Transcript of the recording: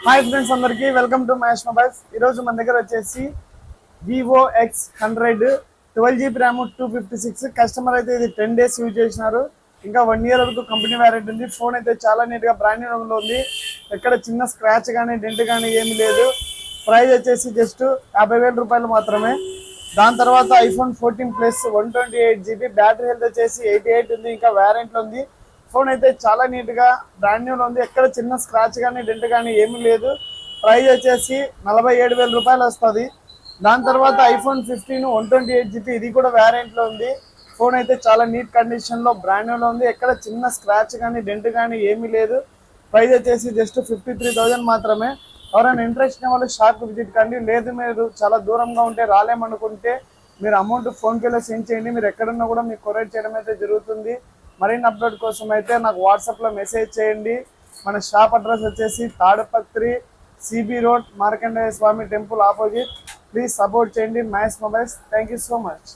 Hi friends అందరికి welcome to Mahesh mobiles. ఈరోజు మన దగ్గర వచ్చేసి Vivo X100 12 GB RAM 256. Customer అయితే ఇది 10 days యూజ్ చేసినారు. ఇంకా 1 year వరకు కంపెనీ వారంటీ ఉంది. ఫోన్ అయితే చాలా నీట్గా బ్రాండ్ న్యూ లో ఉంది. ఎక్కడ చిన్న స్క్రాచ్ కానీ డెంట్ కానీ ఏమీ లేదు. ప్రైస్ వచ్చేసి జస్ట్ 50,000 రూపాయలు మాత్రమే. దాని తర్వాత iPhone 14 plus 128 GB, battery health వచ్చేసి 88 ఉంది. ఇంకా వారంటీ ఉంది. ఫోన్ అయితే చాలా నీట్ గా బ్రాండ్ న్యూ ఉంది. ఎక్కడ చిన్న స్క్రాచ్ కానీ డెంట్ కానీ ఏమీ లేదు. ప్రైస్ వచ్చేసి 47,000 రూపాయలు వస్తుంది. దాని తర్వాత ఐఫోన్ 15 128 GB, ఇది కూడా వారంటీ లో ఉంది. ఫోన్ అయితే చాలా నీట్ కండిషన్ లో బ్రాండ్ న్యూ లో ఉంది. ఎక్కడ చిన్న స్క్రాచ్ కానీ డెంట్ కానీ ఏమీ లేదు. ప్రైస్ వచ్చేసి జస్ట్ 53,000 మాత్రమే. ఎవరైనా ఇంట్రెస్ట్ ఉన్న వాళ్ళు షాప్ విజిట్ కండి. లేదు మీరు చాలా దూరంగా ఉంటే రాలేమనుకుంటే మీరు అమౌంట్ ఫోన్పేలో సెండ్ చేయండి. మీరు ఎక్కడున్నా కూడా మీకు కొరియర్ చేయడం అయితే జరుగుతుంది. మరిన్ని అప్డేట్ కోసం అయితే నాకు వాట్సాప్లో మెసేజ్ చేయండి. మన షాప్ అడ్రస్ వచ్చేసి Tadipatri CB road, Markandeya Swamy temple opposite. Please support చేయండి Mahesh mobiles. Thank you so much.